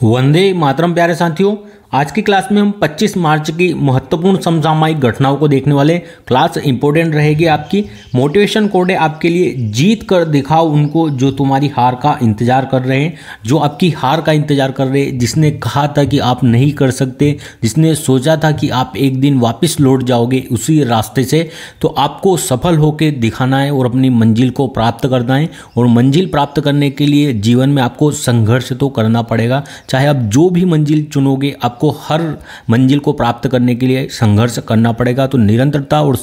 वंदे मातरम प्यारे साथियों, आज की क्लास में हम 25 मार्च की महत्वपूर्ण समसामयिक घटनाओं को देखने वाले। क्लास इंपॉर्टेंट रहेगी आपकी। मोटिवेशन कोड है आपके लिए, जीत कर दिखाओ उनको जो तुम्हारी हार का इंतजार कर रहे हैं, जो आपकी हार का इंतजार कर रहे हैं, जिसने कहा था कि आप नहीं कर सकते, जिसने सोचा था कि आप एक दिन वापस लौट जाओगे उसी रास्ते से। तो आपको सफल होकर दिखाना है और अपनी मंजिल को प्राप्त करना है। और मंजिल प्राप्त करने के लिए जीवन में आपको संघर्ष तो करना पड़ेगा। चाहे आप जो भी मंजिल चुनोगे, आपको हर मंजिल को प्राप्त करने के लिए संघर्ष करना पड़ेगा। तो निरंतरता और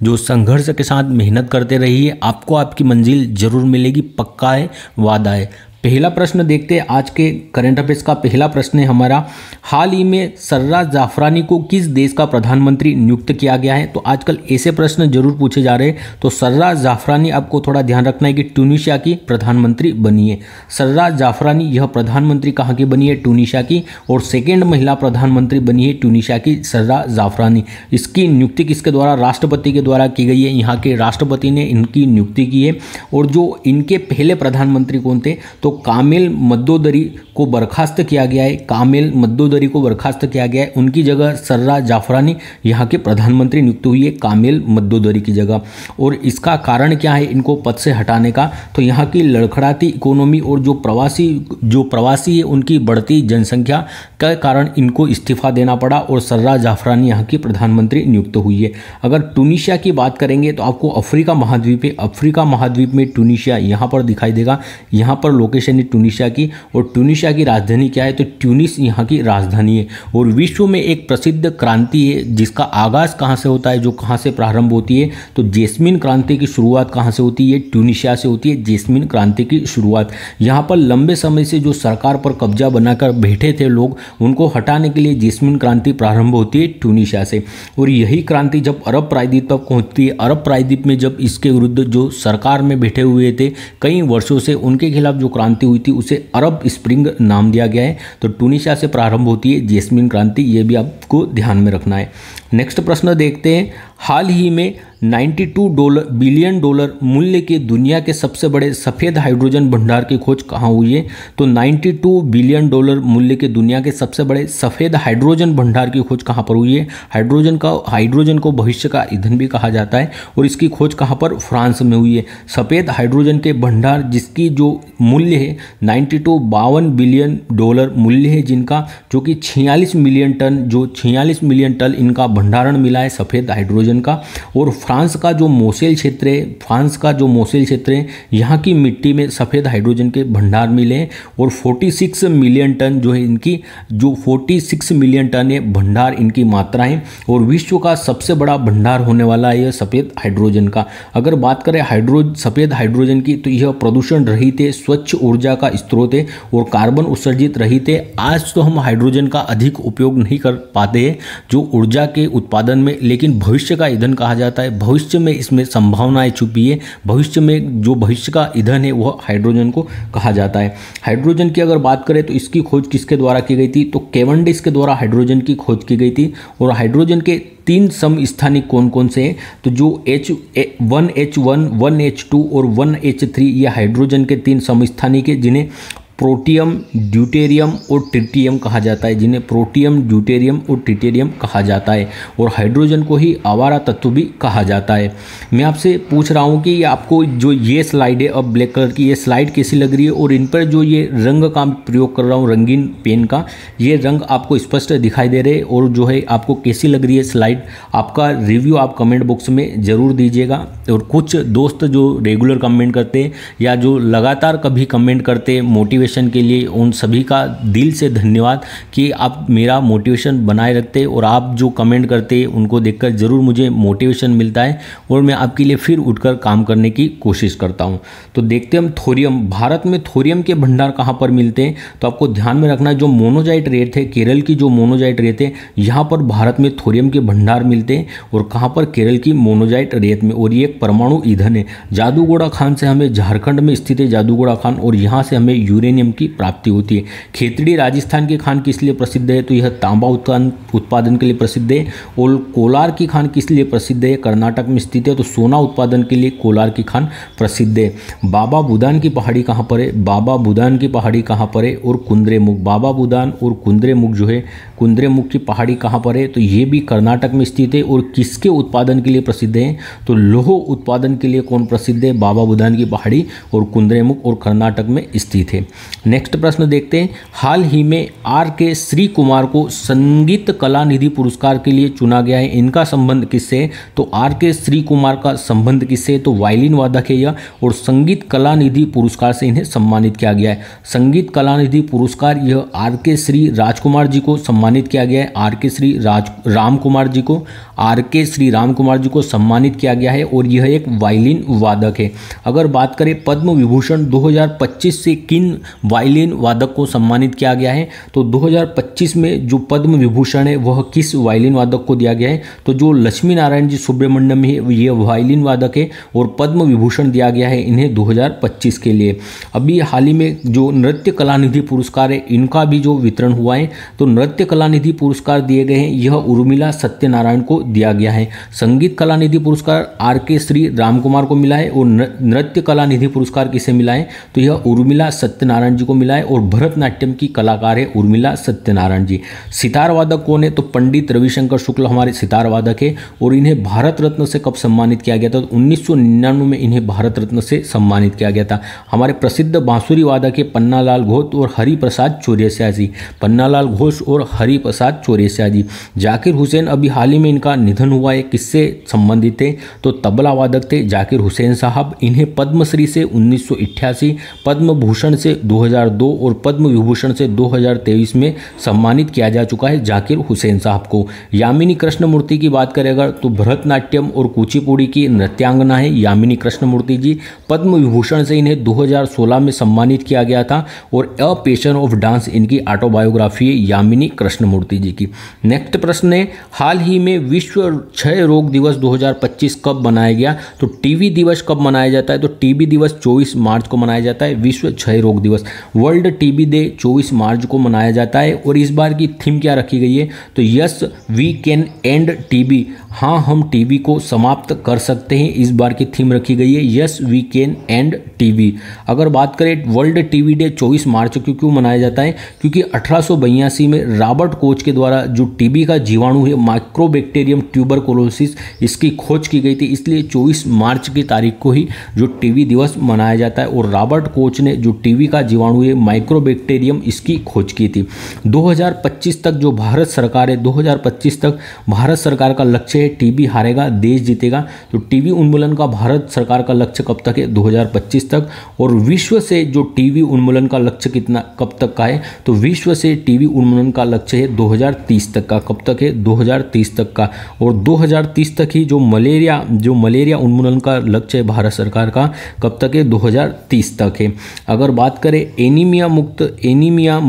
जो संघर्ष के साथ मेहनत करते रहिए, आपको आपकी मंजिल जरूर मिलेगी, पक्का है, वादा है। पहला प्रश्न देखते हैं। आज के करंट अफेयर्स का पहला प्रश्न है हमारा, हाल ही में सर्राज जाफरानी को किस देश का प्रधानमंत्री नियुक्त किया गया है। तो आजकल ऐसे प्रश्न जरूर पूछे जा रहे हैं। तो सर्राज जाफरानी, आपको थोड़ा ध्यान रखना है कि ट्यूनीशिया की प्रधानमंत्री बनी है। सर्राज जाफरानी यह प्रधानमंत्री कहाँ की बनी है? ट्यूनीशिया की। और सेकेंड महिला प्रधानमंत्री बनी है ट्यूनीशिया की सर्राज जाफरानी। इसकी नियुक्ति किसके द्वारा? राष्ट्रपति के द्वारा की गई है। यहाँ के राष्ट्रपति ने इनकी नियुक्ति की है। और जो इनके पहले प्रधानमंत्री कौन थे? तो कामिल मद्दोदरी को बर्खास्त किया गया है। कामिल मद्दोदरी को बर्खास्त किया गया है। उनकी जगह सर्राज जाफरानी यहाँ के प्रधानमंत्री नियुक्त हुई है, कामिल मद्दोदरी की जगह। और इसका कारण क्या है इनको पद से हटाने का? तो यहाँ की लड़खड़ाती इकोनॉमी और जो प्रवासी है उनकी बढ़ती जनसंख्या के कारण इनको इस्तीफा देना पड़ा और सर्राज जाफरानी यहाँ की प्रधानमंत्री नियुक्त हुई है। अगर ट्यूनीशिया की बात करेंगे तो आपको अफ्रीका महाद्वीप है, अफ्रीका महाद्वीप में ट्यूनीशिया यहाँ पर दिखाई देगा। यहाँ पर लोकेशन है ट्यूनीशिया की। और ट्यूनीशिया की राजधानी क्या है? तो ट्यूनिस यहाँ की राजधानी है। और विश्व में एक प्रसिद्ध क्रांति है जिसका आगाज कहाँ से होता है, जो कहाँ से प्रारंभ होती है? तो जैस्मिन क्रांति की शुरुआत कहाँ से होती है? ट्यूनीशिया से होती है जैस्मिन क्रांति की शुरुआत। यहाँ पर लंबे समय से जो सरकार पर कब्जा बनाकर बैठे थे लोग, उनको हटाने के लिए जैस्मिन क्रांति प्रारंभ होती है ट्यूनीशिया से। और यही क्रांति जब अरब प्रायद्वीप तक पहुँचती है, अरब प्रायद्वीप में जब इसके विरुद्ध जो सरकार में बैठे हुए थे कई वर्षों से, उनके खिलाफ जो क्रांति हुई थी उसे अरब स्प्रिंग नाम दिया गया है। तो ट्यूनीशिया से प्रारंभ होती है जैस्मिन क्रांति, ये भी आपको ध्यान में रखना है। नेक्स्ट प्रश्न देखते हैं। हाल ही में $92 बिलियन मूल्य के दुनिया के सबसे बड़े सफ़ेद हाइड्रोजन भंडार की खोज कहाँ हुई है? तो $92 बिलियन मूल्य के दुनिया के सबसे बड़े सफ़ेद हाइड्रोजन भंडार की खोज कहाँ पर हुई है? हाइड्रोजन को भविष्य का ईंधन भी कहा जाता है। और इसकी खोज कहाँ पर? फ्रांस में हुई है। सफ़ेद हाइड्रोजन के भंडार जिसकी जो मूल्य है 52 बिलियन मूल्य है जिनका, जो कि 46 मिलियन टन इनका भंडारण मिला है सफ़ेद हाइड्रोजन का। और फ्रांस का जो मोसेल क्षेत्र है, यहाँ की मिट्टी में सफ़ेद हाइड्रोजन के भंडार मिले हैं। और 46 मिलियन टन जो है इनकी, जो 46 मिलियन टन है भंडार इनकी मात्रा है। और विश्व का सबसे बड़ा भंडार होने वाला है यह सफ़ेद हाइड्रोजन का। अगर बात करें सफ़ेद हाइड्रोजन की, तो यह प्रदूषण रहित है, स्वच्छ ऊर्जा का स्रोत है और कार्बन उत्सर्जित रहित है। आज तो हम हाइड्रोजन का अधिक उपयोग नहीं कर पाते हैं जो ऊर्जा के उत्पादन में, लेकिन भविष्य का ईंधन कहा जाता है। भविष्य में इसमें संभावनाएं छुपी है। भविष्य में जो भविष्य का ईंधन है वह हाइड्रोजन को कहा जाता है। हाइड्रोजन की अगर बात करें तो इसकी खोज किसके द्वारा की गई थी? तो कैवेंडिश के द्वारा हाइड्रोजन की खोज की गई थी। और हाइड्रोजन के 3 समस्थानिक कौन कौन से हैं? तो जो H1, 1H2 और 1H3 ये हाइड्रोजन के 3 समस्थानिक है जिन्हें प्रोटियम, ड्यूटेरियम और ट्रिटियम कहा जाता है, जिन्हें प्रोटियम, ड्यूटेरियम और ट्रिटियम कहा जाता है। और हाइड्रोजन को ही आवारा तत्व भी कहा जाता है। मैं आपसे पूछ रहा हूँ कि आपको जो ये स्लाइड है अब ब्लैक कलर की, ये स्लाइड कैसी लग रही है? और इन पर जो ये रंग का प्रयोग कर रहा हूँ, रंगीन पेन का, ये रंग आपको स्पष्ट दिखाई दे रहे हैं? और जो है आपको कैसी लग रही है स्लाइड? आपका रिव्यू आप कमेंट बॉक्स में ज़रूर दीजिएगा। और कुछ दोस्त जो रेगुलर कमेंट करते हैं या जो लगातार कभी कमेंट करते हैं मोटिवेशन के लिए, उन सभी का दिल से धन्यवाद कि आप मेरा मोटिवेशन बनाए रखते हैं। और आप जो कमेंट करते हैं उनको देखकर ज़रूर मुझे मोटिवेशन मिलता है और मैं आपके लिए फिर उठकर काम करने की कोशिश करता हूं। तो देखते हम थोरियम। भारत में थोरियम के भंडार कहाँ पर मिलते हैं? तो आपको ध्यान में रखना है, जो मोनोजाइट रेत है, केरल की जो मोनोजाइट रेत है, यहाँ पर भारत में थोरियम के भंडार मिलते हैं। और कहाँ पर? केरल की मोनोजाइट रेत में। और ये एक परमाणु ईंधन है। जादूगोड़ा खान से हमें, झारखंड में स्थित है जादूगोड़ा खान, और यहाँ से हमें यूरेनियम सेलेनियम की प्राप्ति होती है। खेतड़ी राजस्थान की खान किस लिए प्रसिद्ध है? तो यह तांबा उत्पादन के लिए प्रसिद्ध है। और कोलार की खान किस लिए प्रसिद्ध है? कर्नाटक में स्थित है, तो सोना उत्पादन के लिए कोलार की खान प्रसिद्ध है। बाबा बुदान की पहाड़ी कहाँ पर है? बाबा बुदान की पहाड़ी कहाँ पर है? और कुंद्रेमुख, बाबा बुदान और कुंद्रेमुख जो है, कुंद्रेमुख की पहाड़ी कहाँ पर है? तो ये भी कर्नाटक में स्थित है। और किसके उत्पादन के लिए प्रसिद्ध है? तो लौह उत्पादन के लिए कौन प्रसिद्ध है? बाबा बुदान की पहाड़ी और कुंद्रेमुख, और कर्नाटक में स्थित है। नेक्स्ट प्रश्न देखते हैं। हाल ही में R.K. श्री कुमार को संगीत कला निधि पुरस्कार के लिए चुना गया है। इनका संबंध किससे है? तो R.K. श्री कुमार का संबंध किससे है? तो वायलिन वादक है यह, और संगीत कला निधि पुरस्कार से इन्हें सम्मानित किया गया है। संगीत कला निधि पुरस्कार यह R.K. श्री राजकुमार जी को सम्मानित किया गया है। R.K. श्री राम कुमार जी को R.K. श्री राम कुमार जी को सम्मानित किया गया है, और यह एक वायलिन वादक है। अगर बात करें पद्म विभूषण 2025 से किन वायलिन वादक को सम्मानित किया गया है? तो 2025 में जो पद्म विभूषण है वह किस वायलिन वादक को दिया गया है? तो जो लक्ष्मी नारायण जी सुब्रमण्यम है ये वायलिन वादक है, और पद्म विभूषण दिया गया है इन्हें 2025 के लिए। अभी हाल ही में जो नृत्य कला निधि पुरस्कार है इनका भी जो वितरण हुआ है, तो नृत्य कला निधि पुरस्कार दिए गए हैं, यह उर्मिला सत्यनारायण को दिया गया है। संगीत कला निधि पुरस्कार R.K. श्री राम कुमार को मिला है, और नृत्य कला निधि पुरस्कार किसे मिला है? तो यह उर्मिला सत्यनारायण जी को मिला है, और भरतनाट्यम की कलाकार है उर्मिला सत्यनारायण जी। सितार वादक कौन है? तो पंडित रविशंकर शुक्ल हमारे सितार वादक है, और इन्हें भारत रत्न से कब सम्मानित किया गया था? तो 1999 में इन्हें भारत रत्न से सम्मानित किया गया था। हमारे प्रसिद्ध बांसुरी वादक है पन्नालाल घोष और हरिप्रसाद चौरसिया जी। पन्नालाल घोष और हरिप्रसाद चौरसिया जी। जाकिर हुसैन, अभी हाल ही में इनका निधन हुआ है, किससे संबंधित थे? तो तबला वादक थे जाकिर हुसैन साहब। इन्हें पद्मश्री से 1988, पद्म भूषण से 2002 और पद्म विभूषण से 2023 में सम्मानित किया जा चुका है जाकिर हुसैन साहब को। यामिनी कृष्णमूर्ति की बात करें अगर, तो भरतनाट्यम और कुचिपुड़ी की नृत्यांगना है यामिनी कृष्णमूर्ति जी। पद्म विभूषण से इन्हें 2016 में सम्मानित किया गया था, और अ पैशन ऑफ डांस इनकी ऑटोबायोग्राफी है यामिनी कृष्णमूर्ति जी की। नेक्स्ट प्रश्न है, हाल ही में विश्व क्षय रोग दिवस 2025 कब मनाया गया? तो टीबी दिवस कब मनाया जाता है? तो टीबी दिवस 24 मार्च को मनाया जाता है। विश्व क्षय रोग दिवस, वर्ल्ड टीबी डे 24 मार्च को मनाया जाता है। और इस बार की थीम क्या रखी गई है? तो yes we can end TB, हाँ हम टीबी को समाप्त कर सकते हैं, इस बार की थीम रखी गई है yes we can end TB. अगर बात करें वर्ल्ड टीबी डे 24 मार्च को क्यों मनाया जाता है? क्योंकि 1882 में रॉबर्ट कोच के द्वारा जो टीबी का जीवाणु है माइक्रोबैक्टीरियम ट्यूबरकुलोसिस, इसकी खोज की गई थी, इसलिए 24 मार्च की तारीख को ही जो टीबी दिवस मनाया जाता है। और रॉबर्ट कोच ने जो टीबी का जीवाणु है माइक्रोबैक्टीरियम इसकी खोज की थी। 2025 तक जो भारत सरकार है, 2025 तक भारत सरकार का लक्ष्य है टीबी हारेगा देश जीतेगा। तो टीबी उन्मूलन का भारत सरकार का लक्ष्य कब तक है? 2025 तक। और विश्व से जो टीबी उन्मूलन का लक्ष्य कितना कब तक का है? तो विश्व से टीबी उन्मूलन का लक्ष्य है 2030 तक का। कब तक है? 2030 तक का। और 2030 तक ही जो मलेरिया उन्मूलन का लक्ष्य है भारत सरकार का, कब तक है? 2030 तक है। अगर बात करें एनीमिया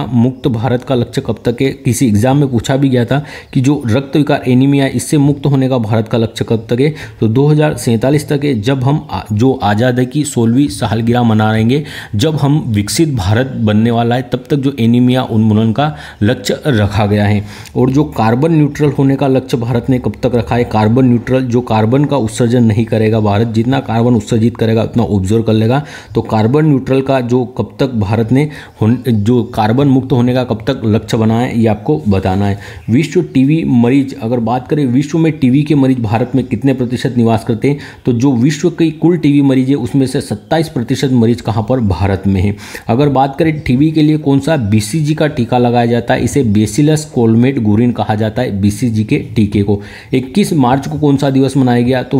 मुक्त भारत का लक्ष्य कब तक है? किसी एग्जाम में पूछा भी गया था कि जो रक्त विकार एनीमिया इससे मुक्त होने का भारत का लक्ष्य कब तक है? तो 2047 तक है, जब हम जो आज़ादी की 16वीं सालगिरह मना रहेंगे, जब हम विकसित भारत बनने वाला है, तब तक जो एनीमिया उन्मूलन का लक्ष्य रखा गया है। और जो कार्बन न्यूट्रल होने का लक्ष्य भारत ने कब तक रखा है? कार्बन न्यूट्रल, जो कार्बन का उत्सर्जन नहीं करेगा भारत, जितना कार्बन उत्सर्जित करेगा उतना ऑब्जर्व कर लेगा। तो कार्बन न्यूट्रल का जो कब तक भारत ने जो कार्बन मुक्त होने का कब तक लक्ष्य बनाया है, ये आपको बताना है। विश्व टीबी मरीज, अगर बात करें विश्व में टीबी के मरीज भारत में कितने प्रतिशत निवास करते हैं? तो जो विश्व की कुल टीबी मरीज है उसमें से 27% मरीज कहाँ पर? भारत में है। अगर बात करें टीबी के लिए कौन सा BCG का टीका लगाया जाता है? इसे बेसिलस कोलमेट गुरिन कहा जाता है BCG के टीके को। 21 मार्च को कौन सा दिवस मनाया गया? तो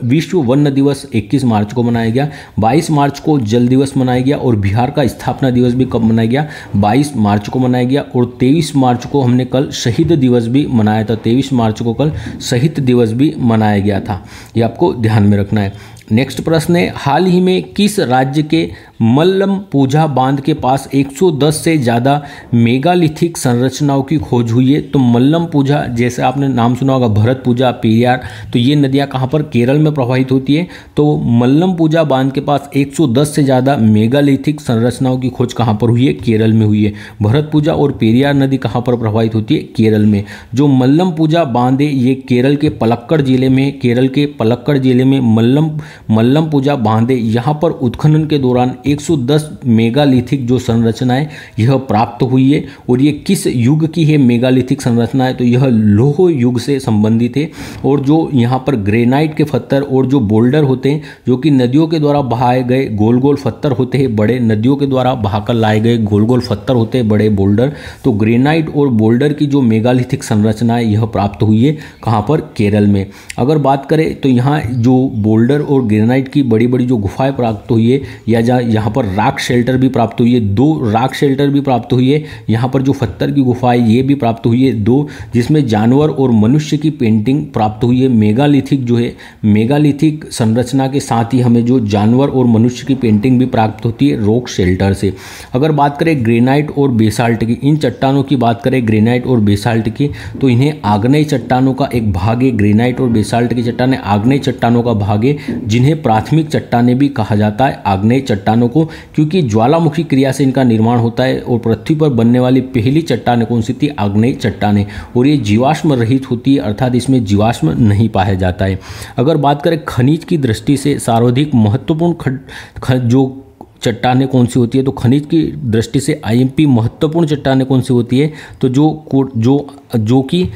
विश्व वन दिवस 21 मार्च को मनाया गया। 22 मार्च को जल दिवस मनाया गया। और बिहार का स्थापना दिवस भी कब मनाया गया? 22 मार्च को मनाया गया। और 23 मार्च को हमने कल शहीद दिवस भी मनाया था। 23 मार्च को कल शहीद दिवस भी मनाया गया था, ये आपको ध्यान में रखना है। नेक्स्ट प्रश्न है, हाल ही में किस राज्य के मल्लमपूजा बांध के पास 110 से ज़्यादा मेगालिथिक संरचनाओं की खोज हुई है। तो मल्लमपूजा, जैसे आपने नाम सुना होगा, भरतपूजा, पेरियार, तो ये नदियाँ कहाँ पर, केरल में प्रवाहित होती है। तो मल्लमपूजा बांध के पास 110 से ज़्यादा मेगालिथिक संरचनाओं की खोज कहाँ पर हुई है, केरल में हुई है। भरतपूजा और पेरियार नदी कहाँ पर प्रवाहित होती है, केरल में। जो मल्लमपूजा बांध है ये केरल के पलक्कड़ जिले में, केरल के पलक्कड़ जिले में मल्लमपूजा बांध है। यहाँ पर उत्खनन के दौरान 110 मेगालिथिक जो संरचना है यह प्राप्त हुई है। और ये किस युग की है मेगालिथिक संरचना है, तो यह लौह युग से संबंधित है। और जो यहाँ पर ग्रेनाइट के पत्थर और जो बोल्डर होते हैं, जो कि नदियों के द्वारा बहाए गए गोल गोल पत्थर होते हैं, बड़े नदियों के द्वारा बहाकर लाए गए गोल गोल पत्थर होते हैं, बड़े बोल्डर, तो ग्रेनाइट और बोल्डर की जो मेगालिथिक संरचना है यह प्राप्त हुई है कहाँ पर, केरल में। अगर बात करें तो यहाँ जो बोल्डर और ग्रेनाइट की बड़ी बड़ी जो गुफाएं प्राप्त हुई है, या यहाँ पर रॉक शेल्टर भी प्राप्त हुई है, 2 रॉक शेल्टर भी प्राप्त हुई है। यहाँ पर जो पत्थर की गुफाएं ये भी प्राप्त हुई है 2, जिसमें जानवर और मनुष्य की पेंटिंग प्राप्त हुई है। मेगालिथिक जो है, मेगालिथिक संरचना के साथ ही हमें जो जानवर और मनुष्य की पेंटिंग भी प्राप्त होती है रॉक शेल्टर से। अगर बात करें ग्रेनाइट और बेसाल्ट की, इन चट्टानों की बात करें ग्रेनाइट और बेसाल्ट की, तो इन्हें आग्नेय चट्टानों का एक भाग है। ग्रेनाइट और बेसाल्ट की चट्टानें आग्नेय चट्टानों का भाग है, जिन्हें प्राथमिक चट्टानें भी कहा जाता है, आग्नेय चट्टानों को, क्योंकि ज्वालामुखी क्रिया से इनका निर्माण होता है। और पृथ्वी पर बनने वाली पहली चट्टानें कौन सी थी, आग्नेय चट्टानें। और ये जीवाश्म रहित होती है, अर्थात इसमें जीवाश्म नहीं पाया जाता है। अगर बात करें खनिज की दृष्टि से सर्वाधिक महत्वपूर्ण जो चट्टानें कौन सी होती है, तो खनिज की दृष्टि से आईएमपी महत्वपूर्ण चट्टानें कौन सी होती है, तो जो कि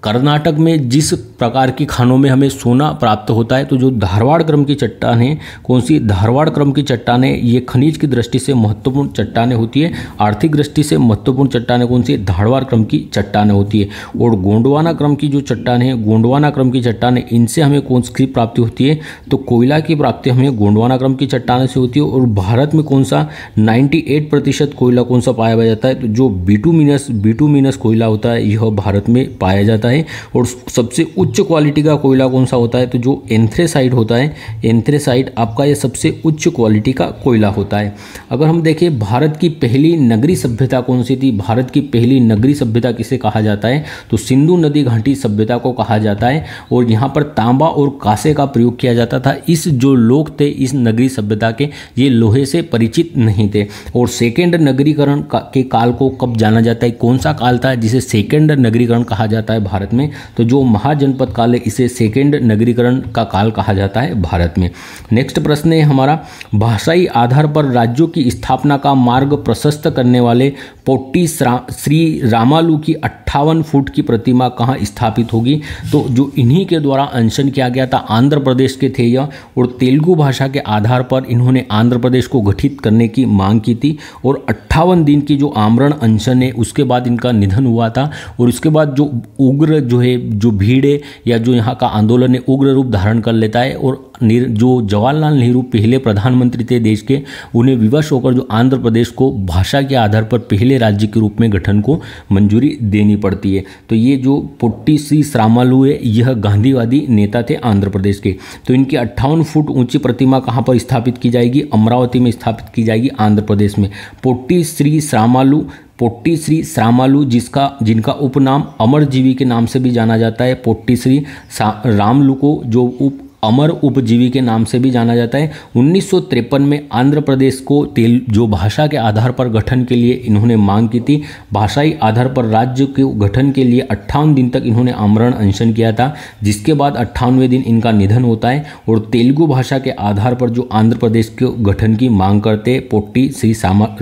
कर्नाटक में जिस प्रकार की खानों में हमें सोना प्राप्त होता है, तो जो धारवाड़ क्रम की चट्टानें कौन सी, धारवाड़ क्रम की चट्टानें ये खनिज की दृष्टि से महत्वपूर्ण चट्टानें होती है। आर्थिक दृष्टि से महत्वपूर्ण चट्टानें कौन सी, धारवाड़ क्रम की चट्टानें होती है। और गोंडवाना क्रम की जो चट्टानें हैं, गोंडवाना क्रम की चट्टानें, इनसे हमें कौन सी प्राप्ति होती है, तो कोयला की प्राप्ति हमें गोंडवाना क्रम की चट्टानों से होती है। और भारत में कौन सा 98% कोयला कौन सा पाया जाता है, तो जो बिटुमिनस कोयला होता है यह भारत में पाया जाता है। और सबसे उच्च क्वालिटी का कोयला कौन सा होता है, तो जो एंथ्रेसाइट होता है, एंथ्रेसाइट आपका ये सबसे उच्च क्वालिटी का कोयला होता है। अगर हम देखें भारत की पहली नगरीय सभ्यता कौन सी थी, भारत की पहली नगरीय सभ्यता किसे कहा जाता है, तो सिंधु नदी घाटी सभ्यता को कहा जाता है। और यहाँ पर तांबा और कांसे का प्रयोग किया जाता था। इस जो लोग थे इस नगरीय सभ्यता के, ये लोहे से परिचित नहीं थे। और सेकेंड नगरीकरण के काल को कब जाना जाता है, कौन सा काल था जिसे सेकेंड नगरीकरण कहा जाता है भारत में, तो जो महाजनपद काल है इसे सेकेंड नगरीकरण का काल कहा जाता है भारत में। नेक्स्ट प्रश्न है हमारा, भाषाई आधार पर राज्यों की स्थापना का मार्ग प्रशस्त करने वाले पोट्टी श्री रामालू की 58 फुट की प्रतिमा कहाँ स्थापित होगी, तो जो इन्हीं के द्वारा अनशन किया गया था, आंध्र प्रदेश के थे यह। और तेलुगु भाषा के आधार पर इन्होंने आंध्र प्रदेश को गठित करने की मांग की थी। और 58 दिन की जो आमरण अनशन है उसके बाद इनका निधन हुआ था। और उसके बाद जो उग्र जो है, जो भीड़ है या जो यहाँ का आंदोलन है उग्र रूप धारण कर लेता है। और जो जवाहरलाल नेहरू पहले प्रधानमंत्री थे देश के, उन्हें विवश होकर जो आंध्र प्रदेश को भाषा के आधार पर पहले राज्य के रूप में गठन को मंजूरी देनी पड़ती है। तो ये जो पोट्टी श्री श्रामालू है यह गांधीवादी नेता थे आंध्र प्रदेश के। तो इनकी 58 फुट ऊंची प्रतिमा कहाँ पर स्थापित की जाएगी, अमरावती में स्थापित की जाएगी आंध्र प्रदेश में। पोट्टी श्री श्रामालू जिनका उपनाम अमरजीवी के नाम से भी जाना जाता है। पोट्टी श्री रामलू को जो अमर उपजीवी के नाम से भी जाना जाता है। 1953 में आंध्र प्रदेश को जो भाषा के आधार पर गठन के लिए इन्होंने मांग की थी। भाषाई आधार पर राज्य के गठन के लिए 58 दिन तक इन्होंने आमरण अनशन किया था, जिसके बाद 58वें दिन इनका निधन होता है। और तेलुगु भाषा के आधार पर जो आंध्र प्रदेश के गठन की मांग करते पोट्टी श्री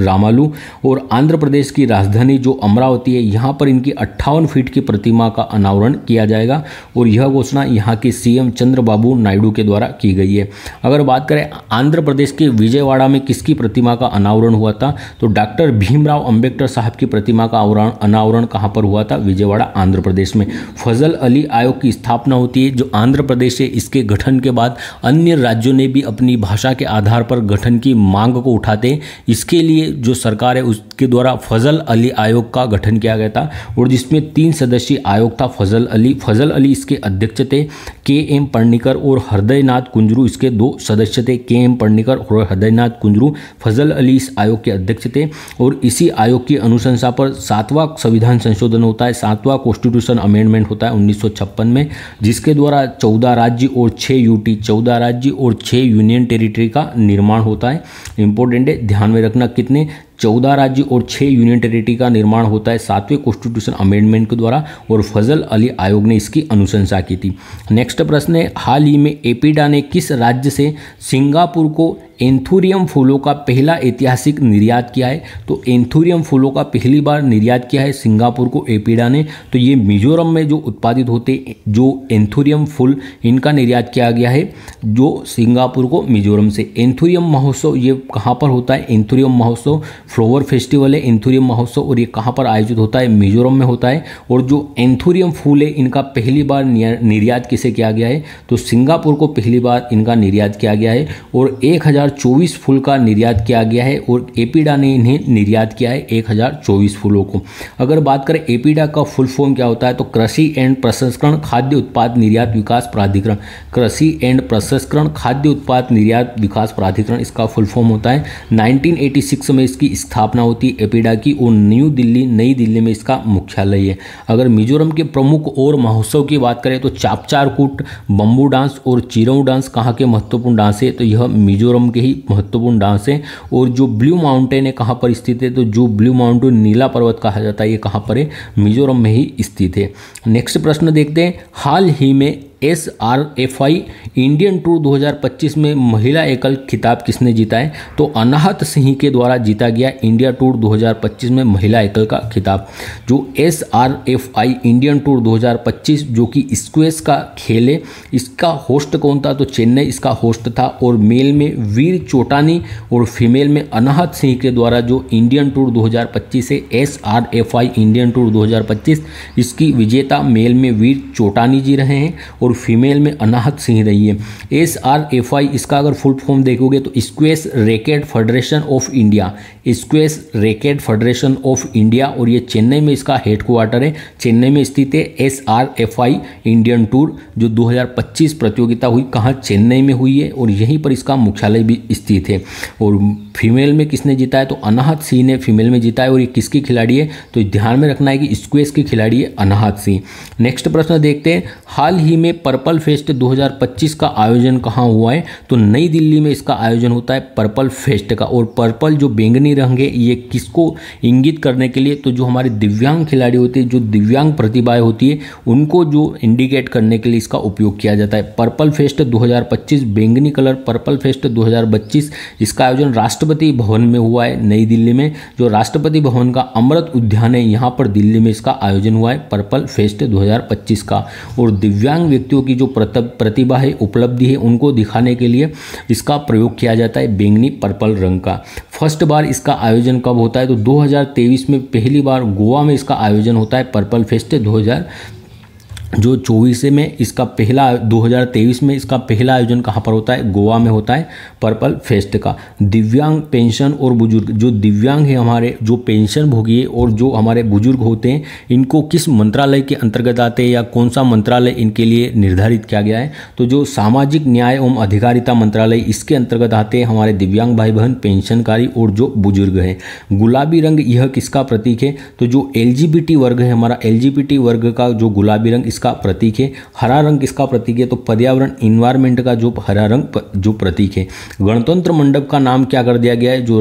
रामालू। और आंध्र प्रदेश की राजधानी जो अमरावती है, यहाँ पर इनकी 58 फीट की प्रतिमा का अनावरण किया जाएगा। और यह घोषणा यहाँ के सीएम चंद्रबाबू नायडू के द्वारा की गई है। अगर बात करें आंध्र प्रदेश के विजयवाड़ा में किसकी प्रतिमा का अनावरण हुआ था, तो डॉक्टर भीमराव अंबेडकर साहब की प्रतिमा का अनावरण कहाँ पर हुआ था, विजयवाड़ा आंध्र प्रदेश में। फजल अली आयोग की स्थापना होती है जो आंध्र प्रदेश है। इसके गठन के बाद अन्य राज्यों ने भी अपनी भाषा के आधार पर गठन की मांग को उठाते। इसके लिए जो सरकार है उसके द्वारा फजल अली आयोग का गठन किया गया था, और जिसमें 3 सदस्यीय आयोग था। फजल अली इसके अध्यक्ष थे। के एम पर्णिकर और हृदयनाथ कुंजरू इसके 2 सदस्य थे। KM पडनेकर और हृदयनाथ कुंजरू। फजल अली इस आयोग के अध्यक्ष थे और इसी आयोग की अनुशंसा पर 7वां संविधान संशोधन होता है, 7वां कॉन्स्टिट्यूशन अमेंडमेंट होता है 1956 में, जिसके द्वारा 14 राज्य और 6 यूटी 14 राज्य और 6 यूनियन टेरिटरी का निर्माण होता है। इंपॉर्टेंट है, ध्यान में रखना, कितने 14 राज्य और 6 यूनियन टेरिटरी का निर्माण होता है 7वें कॉन्स्टिट्यूशन अमेंडमेंट के द्वारा, और फजल अली आयोग ने इसकी अनुशंसा की थी। नेक्स्ट प्रश्न है, हाल ही में एपीडा ने किस राज्य से सिंगापुर को एंथूरियम फूलों का पहला ऐतिहासिक निर्यात किया है? तो एंथूरियम फूलों का पहली बार निर्यात किया है सिंगापुर को एपीडा ने। तो ये मिजोरम में जो उत्पादित होते जो एंथूरियम फूल, इनका निर्यात किया गया है जो सिंगापुर को मिजोरम से। एंथूरियम महोत्सव ये कहाँ पर होता है? एंथूरियम महोत्सव फ्लावर फेस्टिवल है एंथूरियम महोत्सव, और ये कहाँ पर आयोजित होता है? मिजोरम में होता है। और जो एंथूरियम फूल है इनका पहली बार निर्यात किसे किया गया है? तो सिंगापुर को पहली बार इनका निर्यात किया गया है और 1024 फूल का निर्यात किया गया है, और एपीडा ने इन्हें निर्यात किया है 1024 फूलों को। अगर बात करें एपीडा का फुल फॉर्म क्या होता है, तो कृषि एंड प्रसंस्करण खाद्य उत्पाद निर्यात विकास प्राधिकरण। कृषि एंड प्रसंस्करण खाद्य उत्पाद निर्यात विकास प्राधिकरण इसका फुल फॉर्म होता है। 1986 में इसकी स्थापना होती है एपीडा की, और नई दिल्ली में इसका मुख्यालय है। अगर मिजोरम के प्रमुख और महोत्सव की बात करें तो चापचारकूट, बम्बू डांस और चिरऊ डांस कहाँ के महत्वपूर्ण डांस है? तो यह मिजोरम के ही महत्वपूर्ण डांस है। और जो ब्लू माउंटेन है कहाँ पर स्थित है? तो जो ब्लू माउंटेन नीला पर्वत कहा जाता है ये कहाँ पर है? मिजोरम में ही स्थित है। नेक्स्ट प्रश्न देखते हैं, हाल ही में SRFI इंडियन टूर 2025 में महिला एकल खिताब किसने जीता है? तो अनाहत सिंह के द्वारा जीता गया इंडिया टूर 2025 में महिला एकल का खिताब। जो SRFI इंडियन टूर 2025 जो कि स्क्वैश का खेल है, इसका होस्ट कौन था? तो चेन्नई इसका होस्ट था, और मेल में वीर चोटानी और फीमेल में अनाहत सिंह के द्वारा जो इंडियन टूर 2025 है SRFI इंडियन टूर 2025, इसकी विजेता मेल में वीर चोटानी जी रहे हैं और फीमेल में अनाहत सिंह रही है। SRFI इसका अगर फुल फॉर्म देखोगे तो squash racket federation of India, squash racket federation of India, और ये चेन्नई में इसका हेडक्वार्टर है, चेन्नई में स्थित है। SRFI इंडियन टूर जो 2025 प्रतियोगिता हुई कहाँ? चेन्नई में हुई है, और यहीं पर इसका मुख्यालय भी स्थित है। और फीमेल में किसने जीता है? तो अनाहत सिंह ने फीमेल में जीता है, और ये किसकी खिलाड़ी है? तो ध्यान में रखना है कि स्क्वैश की खिलाड़ी है अनाहत सिंह। नेक्स्ट प्रश्न देखते हैं, हाल ही में पर्पल फेस्ट 2025 का आयोजन कहाँ हुआ है? तो नई दिल्ली में इसका आयोजन होता है पर्पल फेस्ट का। और पर्पल जो बैंगनी रंग है ये किसको इंगित करने के लिए? तो जो हमारे दिव्यांग खिलाड़ी होते हैं, जो दिव्यांग प्रतिभाएं होती है, उनको जो इंडिकेट करने के लिए इसका उपयोग किया जाता है। पर्पल फेस्ट 2025 बैंगनी कलर पर्पल फेस्ट 2025, इसका आयोजन राष्ट्रपति भवन में हुआ है नई दिल्ली में। जो राष्ट्रपति भवन का अमृत उद्यान है यहाँ पर दिल्ली में इसका आयोजन हुआ है पर्पल फेस्ट 2025 का। और दिव्यांग व्यक्तियों की जो प्रतिभा है, उपलब्धि है, उनको दिखाने के लिए इसका प्रयोग किया जाता है बैंगनी पर्पल रंग का। फर्स्ट बार इसका आयोजन कब होता है? तो 2023 में पहली बार गोवा में इसका आयोजन होता है पर्पल फेस्ट 2024 में इसका पहला 2023 में इसका पहला आयोजन कहाँ पर होता है? गोवा में होता है पर्पल फेस्ट का। दिव्यांग पेंशन और बुजुर्ग, जो दिव्यांग है हमारे, जो पेंशन भोगी और जो हमारे बुजुर्ग होते हैं, इनको किस मंत्रालय के अंतर्गत आते हैं या कौन सा मंत्रालय इनके लिए निर्धारित किया गया है? तो जो सामाजिक न्याय एवं अधिकारिता मंत्रालय, इसके अंतर्गत आते हैं हमारे दिव्यांग भाई बहन, पेंशनकारी और जो बुजुर्ग हैं। गुलाबी रंग यह किसका प्रतीक है? तो जो LGBT वर्ग है हमारा, LGBT वर्ग का जो गुलाबी रंग का प्रतीक है। हरा रंग किसका प्रतीक है? तो पर्यावरण इन्वायरमेंट का जो हरा रंग जो प्रतीक है। गणतंत्र मंडप का नाम क्या कर दिया गया है? जो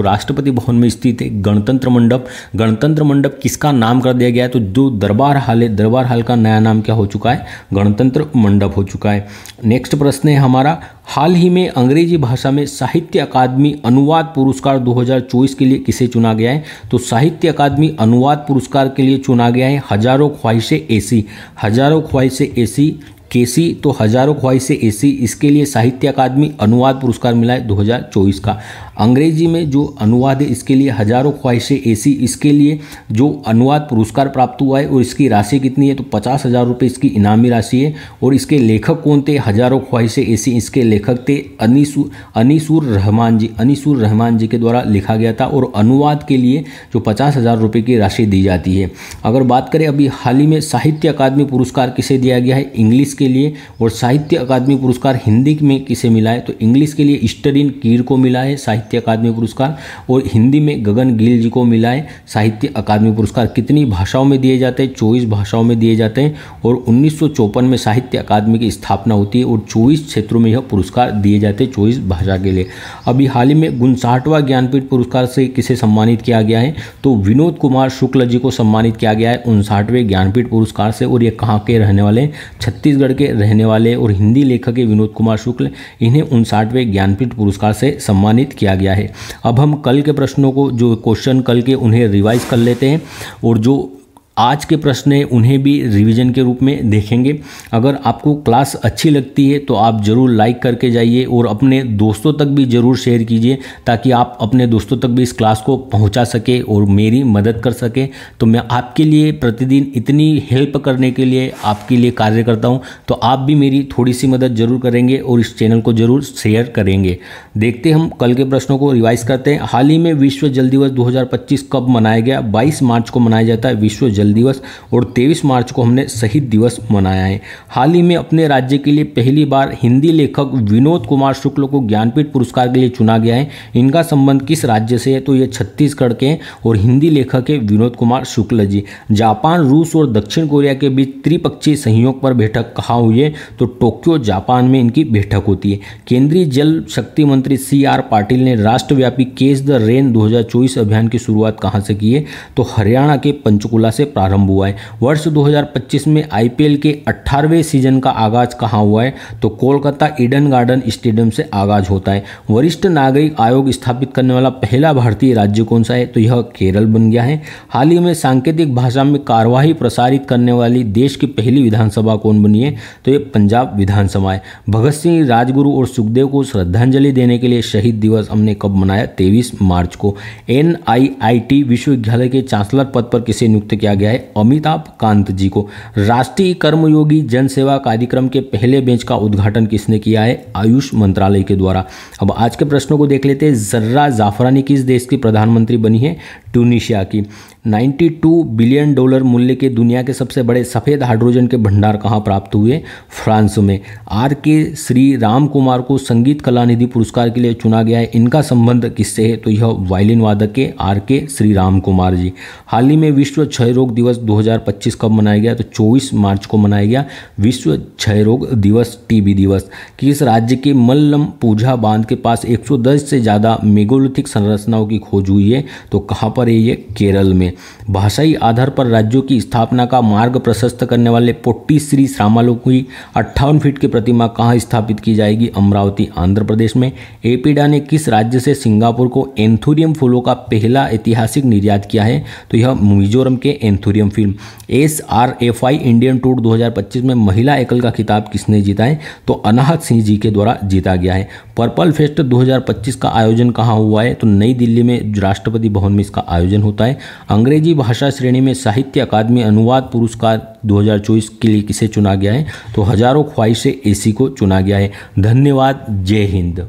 राष्ट्रपति भवन में स्थित है गणतंत्र मंडप, गणतंत्र मंडप किसका नाम कर दिया गया है? तो जो दरबार हाल है, दरबार हाल का नया नाम क्या हो चुका है? गणतंत्र मंडप हो चुका है। नेक्स्ट प्रश्न है हमारा, हाल ही में अंग्रेजी भाषा में साहित्य अकादमी अनुवाद पुरस्कार 2024 के लिए किसे चुना गया है? तो साहित्य अकादमी अनुवाद पुरस्कार के लिए चुना गया है हजारों ख्वाहिशें ऐसी, हजारों ख्वाहिशें ऐसी केसी, तो हजारों ख्वाहिशें ऐसी, इसके लिए साहित्य अकादमी अनुवाद पुरस्कार मिला है 2024 का। अंग्रेजी में जो अनुवाद है इसके लिए हजारों ख्वाहिशें ऐसी, इसके लिए जो अनुवाद पुरस्कार प्राप्त हुआ है और इसकी राशि कितनी है तो 50,000 रुपये इसकी इनामी राशि है। और इसके लेखक कौन थे, हजारों ख्वाहिशें ऐसी, इसके लेखक थे अनीसुर रहमान जी के द्वारा लिखा गया था। और अनुवाद के लिए जो 50,000 रुपये की राशि दी जाती है। अगर बात करें अभी हाल ही में साहित्य अकादमी पुरस्कार किसे दिया गया है, इंग्लिश के लिए। और साहित्य अकादमी पुरस्कार हिंदी में किसे मिला है तो इंग्लिश के लिए ईस्टरिन कीर को मिला है साहित्य अकादमी पुरस्कार, और हिंदी में गगन गिल जी को मिला है साहित्य अकादमी पुरस्कार। कितनी भाषाओं में दिए जाते हैं, 24 भाषाओं में दिए जाते हैं। और 1954 में साहित्य अकादमी की स्थापना होती है और 24 क्षेत्रों में यह पुरस्कार दिए जाते हैं 24 भाषा के लिए। अभी हाल ही में 59वां ज्ञानपीठ पुरस्कार से किसे सम्मानित किया गया है तो विनोद कुमार शुक्ल जी को सम्मानित किया गया है 59वें ज्ञानपीठ पुरस्कार से। और ये कहाँ के रहने वाले हैं, छत्तीसगढ़ के रहने वाले और हिंदी लेखक है विनोद कुमार शुक्ल, इन्हें 59वें ज्ञानपीठ पुरस्कार से सम्मानित किया गया है। अब हम कल के प्रश्नों को, जो क्वेश्चन कल के, उन्हें रिवाइज कर लेते हैं और जो आज के प्रश्न हैं उन्हें भी रिवीजन के रूप में देखेंगे। अगर आपको क्लास अच्छी लगती है तो आप ज़रूर लाइक करके जाइए और अपने दोस्तों तक भी ज़रूर शेयर कीजिए ताकि आप अपने दोस्तों तक भी इस क्लास को पहुंचा सके और मेरी मदद कर सके। तो मैं आपके लिए प्रतिदिन इतनी हेल्प करने के लिए आपके लिए कार्य करता हूं, तो आप भी मेरी थोड़ी सी मदद ज़रूर करेंगे और इस चैनल को ज़रूर शेयर करेंगे। देखते हम कल के प्रश्नों को रिवाइज करते हैं। हाल ही में विश्व जल दिवस 2025 कब मनाया गया, 22 मार्च को मनाया जाता है विश्व जल दिवस, और 23 मार्च को हमने शहीद दिवस मनाया है। हाल ही में अपने राज्य के लिए पहली बार हिंदी लेखक विनोद कुमार शुक्ल को ज्ञानपीठ पुरस्कार के लिए चुना गया है। इनका संबंध किस राज्य से है तो ये छत्तीसगढ़ के और हिंदी लेखक है विनोद कुमार शुक्ल जी। जापान, रूस और दक्षिण कोरिया के बीच त्रिपक्षीय सहयोग पर बैठक कहाँ हुई है तो टोक्यो जापान में इनकी बैठक होती है। केंद्रीय जल शक्ति मंत्री CR पाटिल ने राष्ट्रव्यापी कैच द रेन 2024 अभियान की शुरुआत कहाँ से की है तो हरियाणा के पंचकुला से प्रारंभ हुआ है। वर्ष 2025 में IPL के 18वें सीजन का आगाज कहाँ हुआ है तो कोलकाता ईडन गार्डन स्टेडियम से आगाज होता है। वरिष्ठ नागरिक आयोग स्थापित करने वाला पहला भारतीय राज्य कौन सा है तो यह केरल बन गया है। हाल ही में सांकेतिक भाषा में कार्यवाही प्रसारित करने वाली देश की पहली विधानसभा कौन बनी है तो यह पंजाब विधानसभा है। भगत सिंह, राजगुरु और सुखदेव को श्रद्धांजलि देने के लिए शहीद दिवस हमने कब मनाया, 23 मार्च को। NIIT विश्वविद्यालय के चांसलर पद पर किसे नियुक्त किया गया है, अमिताभ कांत जी को। राष्ट्रीय कर्मयोगी जन सेवा कार्यक्रम के पहले बेंच का उद्घाटन किसने किया है, आयुष मंत्रालय के द्वारा। अब आज के प्रश्नों को देख लेते हैं। जर्रा जाफरानी किस देश की प्रधानमंत्री बनी है, ट्यूनीशिया की। 92 बिलियन डॉलर मूल्य के दुनिया के सबसे बड़े सफ़ेद हाइड्रोजन के भंडार कहाँ प्राप्त हुए, फ्रांस में। RK श्री राम कुमार को संगीत कला निधि पुरस्कार के लिए चुना गया है। इनका संबंध किससे है तो यह वायलिन वादक के RK श्री राम कुमार जी। हाल ही में विश्व क्षय रोग दिवस 2025 कब मनाया गया तो 24 मार्च को मनाया गया विश्व क्षय रोग दिवस, TB दिवस। किस राज्य के मल्लम पूजा बांध के पास 110 से ज़्यादा मेगालिथिक संरचनाओं की खोज हुई है तो कहाँ पर है ये, केरल में। भाषाई आधार पर राज्यों की स्थापना का मार्ग प्रशस्त करने वाले पोट्टी श्री श्रामालो की 58 फीट की प्रतिमा कहाँ स्थापित की जाएगी, अमरावती, आंध्र प्रदेश में। एपिडा ने किस राज्य से सिंगापुर को एंथुरियम फूलों का पहला ऐतिहासिक निर्यात किया है तो यह मिजोरम के anthurium film. SRFI Indian tour 2025 में महिला एकल का खिताब किसने जीता है तो अनाहत सिंह जी के द्वारा जीता गया है। पर्पल फेस्ट 2025 का आयोजन कहाँ हुआ है तो नई दिल्ली में राष्ट्रपति भवन में इसका आयोजन होता है। अंग्रेजी भाषा श्रेणी में साहित्य अकादमी अनुवाद पुरस्कार 2024 के लिए किसे चुना गया है तो हजारों ख्वाहिशें ऐसी को चुना गया है। धन्यवाद, जय हिंद।